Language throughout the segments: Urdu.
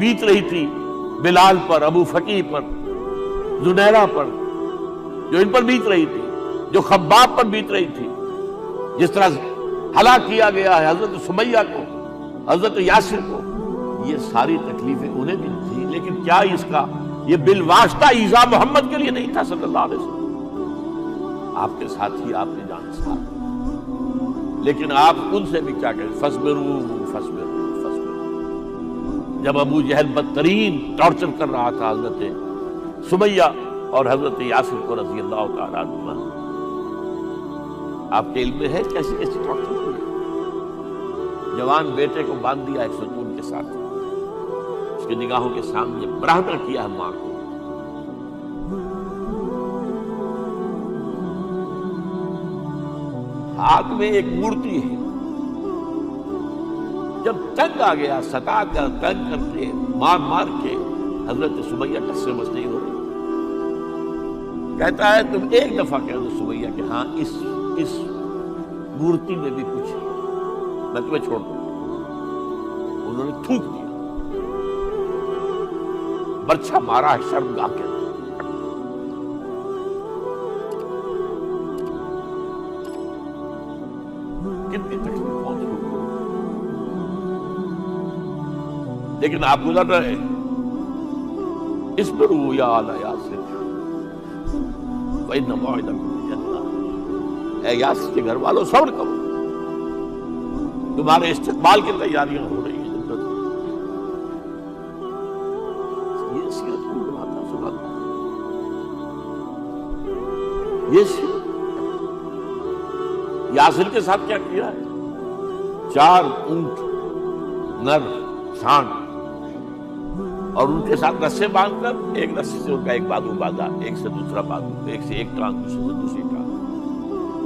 بیت رہی تھی بلال پر، ابو فقیہ پر، زنیرہ پر، جو ان پر بیت رہی تھی، جو خباب پر بیت رہی تھی، جس طرح ہلاک کیا گیا ہے حضرت سمیہ کو، حضرت یاسر کو، یہ ساری تکلیفیں انہیں بھی تھی، لیکن کیا اس کا یہ بالواسطہ ایذا محمد کے لیے نہیں تھا صلی اللہ علیہ وسلم؟ آپ کے ساتھ ہی آپ نے جان ساتھ، لیکن آپ ان سے بھی کیا کہیں، فصبروا فصبروا فصبروا۔ جب ابو جہل بدترین ٹارچر کر رہا تھا حضرت سمیہ اور حضرت یاسر کو رضی اللہ تعالیٰ عنہ، آپ کے علم میں ہے کیسی کیسی ٹارچر ہوئی؟ جوان بیٹے کو باندھ دیا ایک ستون کے ساتھ، اس کی نگاہوں کے سامنے برہنہ کیا ہے ماں کو، ہاتھ میں ایک مورتی ہے، جب تنگ آ گیا ستا کر تنگ کر کے مار مار کے حضرت سمیہ ٹس سے بس نہیں ہو رہی، کہتا ہے تم ایک دفعہ کہہ دو سمیہ کہ ہاں اس مورتی میں بھی کچھ ہے، میں تمہیں چھوڑ دوں۔ انہوں نے تھوک دیا، برچھا مارا شرمگاہ کے اندر۔ کتنی تکلیف پہنچ گئی، لیکن آپ گزر رہے اصبروا یا آل یاسر فإن موعدکم الجنہ، اے یاسر کے گھر والوں صبر کرو، تمہارے استقبال کی تیاریاں ہو رہی ہیں جنت میں۔ یہ سیرت کو بناتا سناتا، یہ سیرت یاسر کے ساتھ کیا کیا ہے، 4 اونٹ نر سانڈ، اور ان کے ساتھ رسے باندھ کر ایک رسی سے ان کا ایک بازو باندھا، ایک سے دوسرا بازو، ایک سے ایک ٹانگ، دوسرے سے دوسری ٹانگ،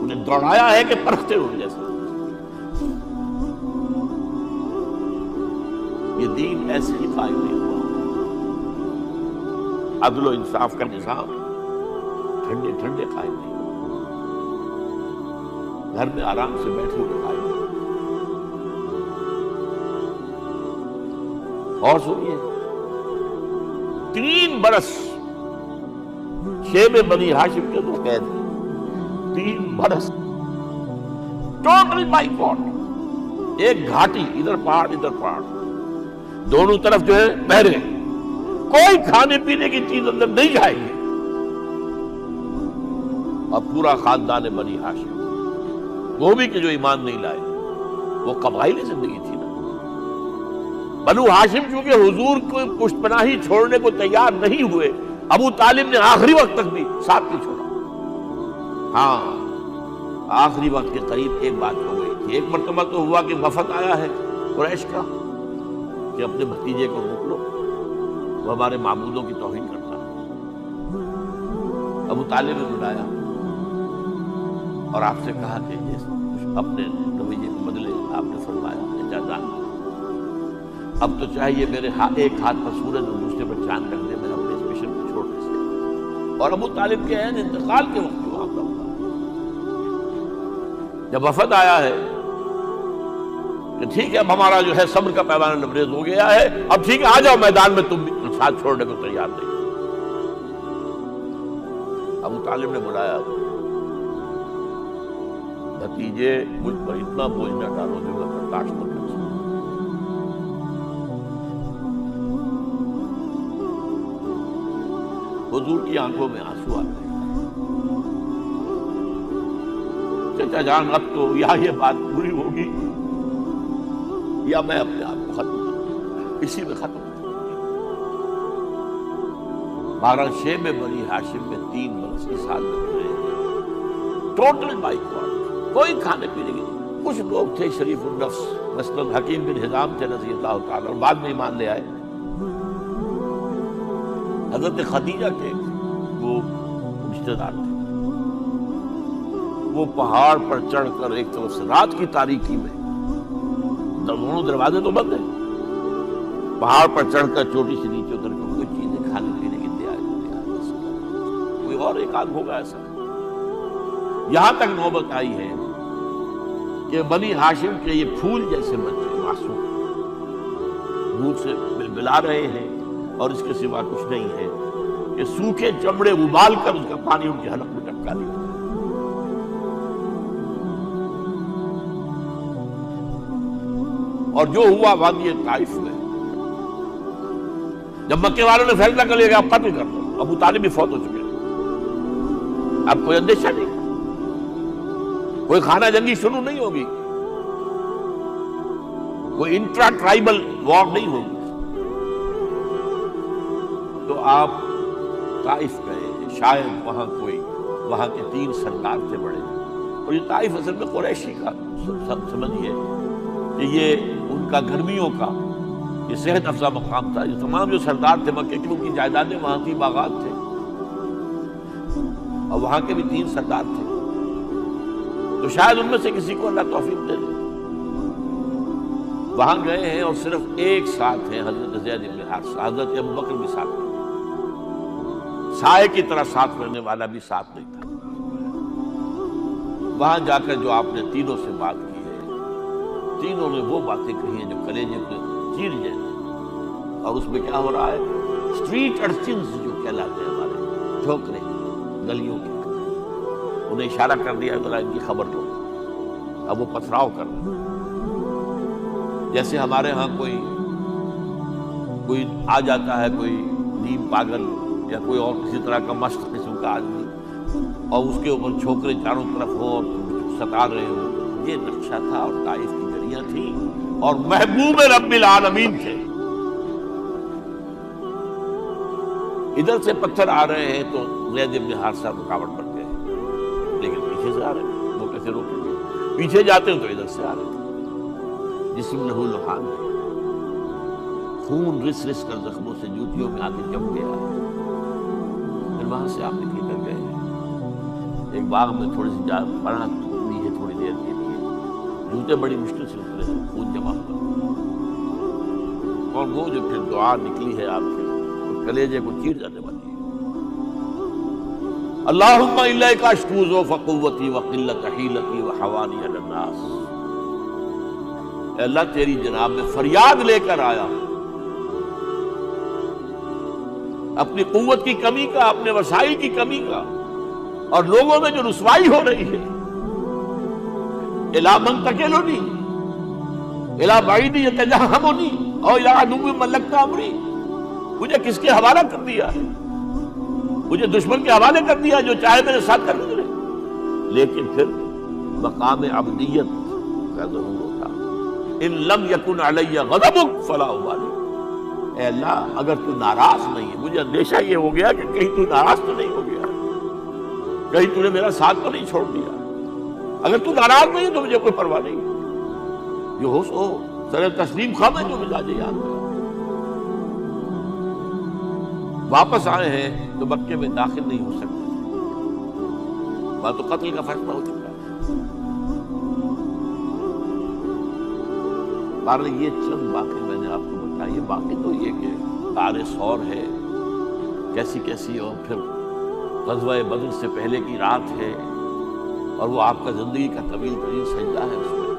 انہیں دوڑایا ہے کہ پرکھتے ہوئے جیسا۔ یہ دین ایسے ہی قائم نہیں ہوا، عدل و انصاف کا نظام ٹھنڈے ٹھنڈے قائم نہیں ہوا، گھر میں آرام سے بیٹھے ہوئے قائم نہیں ہوا۔ اور سنیے، 3 برس شیب بنی ہاشم کے اندر قید ہیں، 3 برس ٹوٹل بائیکاٹ، ایک گھاٹی، ادھر پہاڑ ادھر پہاڑ، دونوں طرف جو ہے پہرے، کوئی کھانے پینے کی چیز اندر نہیں جائے گی، اور پورا خاندان بنی ہاشم، وہ بھی کہ جو ایمان نہیں لائے، وہ قبائلی زندگی تھی نا۔ بنو ہاشم چونکہ حضور کو پشت پناہی چھوڑنے کو تیار نہیں ہوئے، ابو طالب نے آخری وقت تک بھی ساتھ نہیں چھوڑا۔ ہاں، آخری وقت کے قریب ایک بات ہو گئی تھی، ایک مرتبہ تو ہوا کہ وفد آیا ہے قریش کا کہ اپنے بھتیجے کو روک لو، وہ ہمارے معبودوں کی توہین کرتا ہے۔ ابو طالب نے بلایا اور آپ سے کہا کہ اپنے رویے کو بدلے، آپ نے فرمایا اجازت، اب تو چاہیے میرے ایک ہاتھ پر سورج اور دوسرے پر چاند رکھ دے، میں اپنے اس مشن کو چھوڑنے سے۔ اور ابو طالب کے عین انتقال کے وقت وہاں پر ہوا، جب وفد آیا ہے کہ ٹھیک ہے اب ہمارا جو ہے صبر کا پیمانہ لبریز ہو گیا ہے، اب ٹھیک ہے آ جاؤ میدان میں، تم بھی ساتھ چھوڑنے کو تیار نہیں۔ ابو طالب نے بلایا، بھتیجے مجھ پر اتنا بوجھ نہ ڈالو جو میں برداشت نہ کر سکوں۔ حضور کی آنکھوں میں آنسو آ گئے، چچا جان اب تو یا یہ بات پوری ہوگی یا میں اپنے آپ کو ختم اسی میں ختم۔ 12 شیب بنی ہاشم میں 3 برس کی سال میں گزرے، ٹوٹل بائیکاٹ، کوئی کھانے پینے کی نہیں۔ کچھ لوگ تھے شریف النفس، مثلاً حکیم بن حزام تھے رضی اللہ تعالیٰ، اور بعد میں ایمان لے آئے۔ حضرت خدیجہ کے وہ رشتے دار تھے، وہ پہاڑ پر چڑھ کر ایک طرف سے رات کی تاریکی میں، دونوں دروازے تو بند ہیں، پہاڑ پر چڑھ کر چوٹی سے نیچے اتر کر کوئی چیزیں کھانے پینے کی تیاری، کوئی اور ایک آدھ ہوگا ایسا۔ یہاں تک نوبت آئی ہے کہ بنی ہاشم کے یہ پھول جیسے بچے معصوم، منہ سے ملا رہے ہیں اور اس کے سوا کچھ نہیں ہے کہ سوکھے چمڑے ابال کر اس کا پانی ان کے حلق میں ٹپکا دیا۔ اور جو ہوا وادی طائف میں، جب مکے والوں نے فیصلہ کر لیا کہ آپ قتل کر دو، ابو طالب بھی فوت ہو چکے، اب کوئی اندیشہ نہیں، کوئی خانہ جنگی شروع نہیں ہوگی، کوئی انٹرا ٹرائبل وار نہیں ہوگی، تو آپ طائف گئے، شاید وہاں کے 3 سردار تھے بڑے، اور یہ طائف اصل میں قریشی کا سمجھیے کہ یہ ان کا گرمیوں کا یہ صحت افزا مقام تھا۔ یہ تمام جو سردار تھے مکے کی، ان کی جائیدادیں وہاں تھی، باغات تھے، اور وہاں کے بھی 3 سردار تھے، تو شاید ان میں سے کسی کو اللہ توفیق دے دے۔ وہاں گئے ہیں اور صرف ایک ساتھ ہیں، حضرت زید بن حارثہ، حضرت ابوبکر بھی ساتھ نہیں، سائے کی طرح ساتھ رہنے والا بھی ساتھ نہیں تھا۔ وہاں جا کر جو آپ نے تینوں سے بات کی ہے، تینوں نے وہ باتیں کہی ہیں جو کلیجے کو چیر جائیں، اور اس میں کیا ہو رہا ہے، اسٹریٹ ارچنز جو کہلاتے ہیں ہمارے ٹھوکرے گلیوں کے، انہیں اشارہ کر دیا ذرا ان کی خبر لو، اب وہ پتھراؤ کر رہے ہیں۔ جیسے ہمارے ہاں کوئی آ جاتا ہے، کوئی نیم پاگل یا کوئی اور کسی طرح کا مست قسم کا آدمی، اور اس کے اوپر چھوکرے چاروں طرف ہو اور ستا رہے ہو، یہ نقشہ تھا، اور طائف کی گلیاں تھیں، اور محبوب رب العالمین تھے۔ ادھر سے پتھر آ رہے ہیں تو زید بن حارثہ رکاوٹ بن گئے، لیکن پیچھے سے آ رہے ہیں، وہ کیسے روکیں گے؟ پیچھے جاتے ہیں تو ادھر سے آ رہے ہیں، جسم لہو لہان ہے، خون رس رس کر زخموں سے جوتیوں میں آ کے جم گیا ہے۔ پھر وہاں سے آپ نکل کر گئے، ایک باغ میں تھوڑی سی پناہ لی ہے تھوڑی دیر کے لیے، جوتے بڑی مشکل سے اترے ہیں، خون جمع ہوا، اور وہ جو پھر دعا نکلی ہے آپ کے کلیجے کو چیر جانے والی ہے، اللہم الیک اشکو ضعف قوتی وقلت حیلتی وحوانی علی الناس، اے اللہ تیری جناب میں فریاد لے کر آیا ہوں، اپنی قوت کی کمی کا، اپنے وسائل کی کمی کا، اور لوگوں میں جو رسوائی ہو رہی ہے، الی من تکلنی الی بعید یتجہمنی او الی عدو ملکت امری، مجھے کس کے حوالہ کر دیا ہے، مجھے دشمن کے حوالے کر دیا جو چاہے میرے ساتھ کر گزرے۔ لیکن پھر مقام عبدیت کا ضرور ہوتا، ان لم یکن علی غضبک فلا ابالی، اے اللہ اگر تو ناراض نہیں ہے، مجھے اندیشہ یہ ہو گیا کہ کہیں تو ناراض تو نہیں ہو گیا، کہیں تو نے میرا ساتھ تو نہیں چھوڑ دیا، اگر تو ناراض نہیں ہے تو مجھے کوئی پرواہ نہیں ہے، جو ہو سو سر تسلیم خم ہے جو مزاج یاد ہے۔ واپس آئے ہیں تو مکے میں داخل نہیں ہو سکتے، وہاں تو قتل کا فیصلہ ہو چکا ہے۔ بہرحال یہ چند باقی میں نے آپ کو بتائی، باقی تو یہ کہ تار سور ہے کیسی کیسی، اور پھر غزوہ بدر سے پہلے کی رات ہے، اور وہ آپ کا زندگی کا طویل ترین سجدہ ہے، اس میں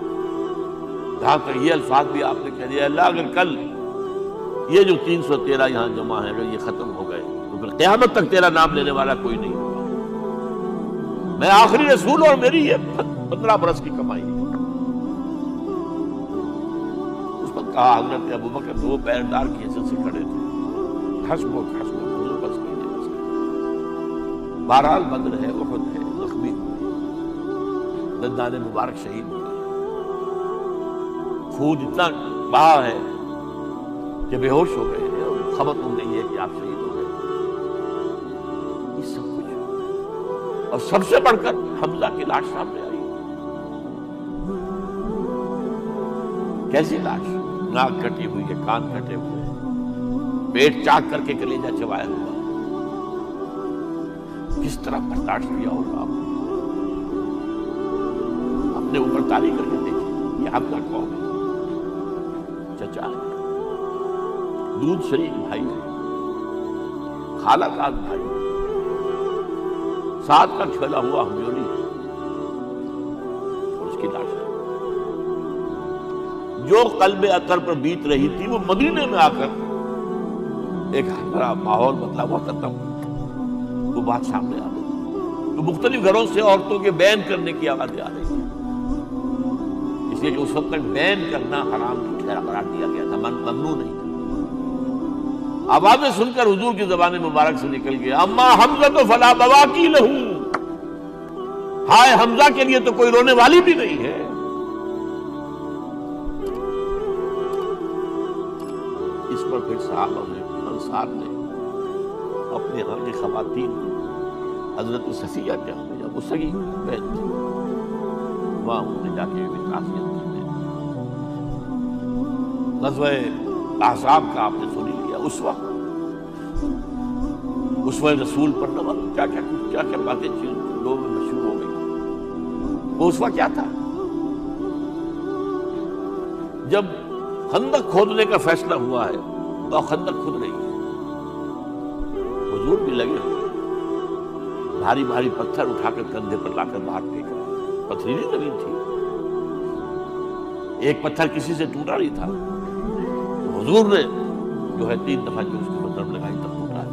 جہاں تک یہ الفاظ بھی آپ نے کہہ دیا، اللہ اگر کل یہ جو 313 یہاں جمع ہے اگر یہ ختم ہو گئے تو پھر قیامت تک تیرا نام لینے والا کوئی نہیں ہوگا، میں آخری رسول اور میری یہ 15 برس کی کمائی ہے۔ اس وقت کہا حضرت ابوبکر دو پیردار کی حیثیت سے کھڑے تھے، حسبک حسبک، حضور بس کیجیے بس کیجیے۔ بہرحال بدر ہے، احد ہے، زخمی ہوئے، دندان مبارک شہید ہوئے، خون اتنا بہا ہے کہ بے ہوش ہو گئے ہیں، اور خبر تم نہیں ہے کہ آپ شہید ہو گئے، یہ سب کچھ، اور سب سے بڑھ کر حمزہ کی لاش سامنے آئی، کیسی لاش، ناک کٹی ہوئی ہے، کان کٹے ہوئے ہیں، پیٹ چاک کر کے کلیجہ چبایا ہوا، کس طرح برداشت کیا ہوگا آپ اپنے اوپر تاریخ کر کے دیکھیں۔ یہ حمزہ کون ہے؟ چچا ہے، دودھ شریک بھائی ہے، خالہ کا بھائی، ساتھ کا کھلا ہوا ہمیولی ہے، اور اس کی لاش ہے۔ جو قلب اطہر پر بیت رہی تھی وہ مدینے میں آ کر ایک بڑا ماحول بدلا ہوا تھا تب وہ بات سامنے آ گئی، تو مختلف گھروں سے عورتوں کے بین کرنے کی آوازیں آ رہی تھی، اس لیے کہ اس وقت تک بین کرنا حرام قرار دیا گیا تھا، ممنوع نہیں تھا۔ آوازیں سن کر حضور کی زبان مبارک سے نکل گیا، اما حمزہ تو فلا بواکی لہو، ہائے حمزہ کے لیے تو کوئی رونے والی بھی نہیں ہے۔ اس پر پھر صحابہ نے، انصار نے اپنے گھر کی خواتین حضرت صفیہ کیا ہوئی، وہ سگی بہن تھی، وہاں انہوں نے جا کے بھی تعزیت کی۔ غزوہ احزاب کا آپ نے سن لیا، اسوہ رسول پر نمل کیا کیا باتیں لوگوں میں مشہور ہو گئی۔ وہ اسوہ کیا تھا؟ جب خندق کھودنے کا فیصلہ ہوا ہے تو خندق کھود رہی ہے، حضور بھی لگے ہوئے، بھاری بھاری پتھر اٹھا کر کندھے پر لا کر باہر پھینک رہے، پتھریلی زمین تھی، ایک پتھر کسی سے ٹوٹا نہیں تھا، حضور نے جو ہے 3 دفعہ جو اس کی ضرب لگائی تب ٹوٹا ہے۔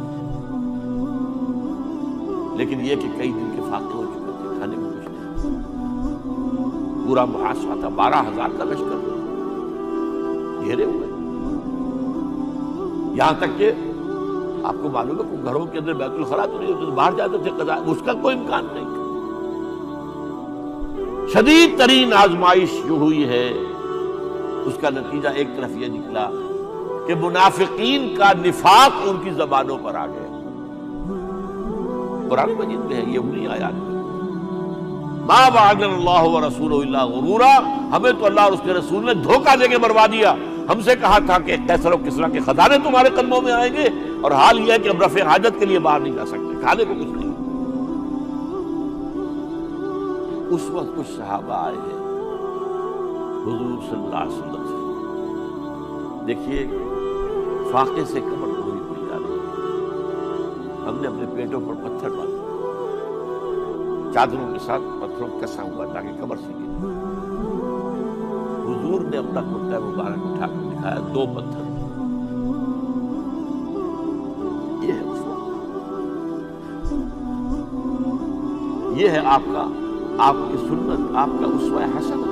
لیکن یہ کہ کئی دن کے فاقے ہو چکے تھے، کھانے میں کچھ نہیں، پورا محاصرہ تھا، 12,000 کا لشکر گھیرے ہوئے، یہاں تک کہ آپ کو معلوم ہے کہ گھروں کے اندر بیت الخلا تو نہیں ہوتے، باہر جاتے تھے قضاء، اس کا کوئی امکان نہیں۔ شدید ترین آزمائش جو ہوئی ہے اس کا نتیجہ ایک طرف یہ نکلا کہ منافقین کا نفاق ان کی زبانوں پر آ گیا۔ قرآن مجید میں ہے یہ انہی آیات میں، ما وعدنا اللہ ورسولہ الا غرورا، ہمیں تو اللہ اور اس کے رسول نے دھوکہ دے کے مروا دیا۔ ہم سے کہا تھا کہ قیصر و کسریٰ کے خزانے تمہارے قدموں میں آئیں گے، اور حال یہ ہے کہ اب رفع حاجت کے لیے باہر نہیں جا سکتے، کھانے کو کچھ نہیں۔ اس وقت کچھ صحابہ آئے ہیں حضور صلی اللہ علیہ وسلم سے، دیکھیے فاقے سے کمر پوری ہوئی جا رہی ہے، ہم نے اپنے پیٹوں پر پتھر ڈالے، چادروں کے ساتھ پتھروں کسا ہوا تاکہ کمر سے گرے۔ حضور نے اپنا کرتا مبارک اٹھا کر دکھایا، 2 پتھر، یہ ہے اس وقت، یہ ہے آپ کی سنت، آپ کا اسوہ حسنہ۔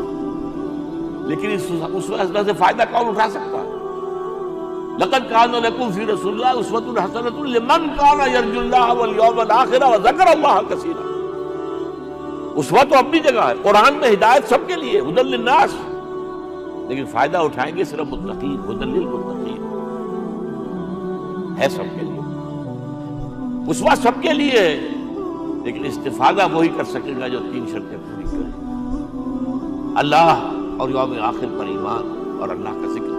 لیکن اس اسوہ حسنہ سے فائدہ کون اٹھا سکتا ہے؟ لقد کان لکم فی رسول اللہ اسوۃ حسنۃ لمن کان یرجو اللہ والیوم الآخر وذکر اللہ کثیرا۔ اسوہ تو اپنی جگہ ہے، قرآن میں ہدایت سب کے لیے، ھدی للناس، لیکن فائدہ اٹھائیں گے صرف متقین، ھدی للمتقین، ہے سب کے لیے، اسوہ سب کے لیے ہے، لیکن استفادہ وہی کر سکے گا جو 3 شرطیں پوری کرے: اللہ اور یوم آخر پر ایمان اور اللہ کا ذکر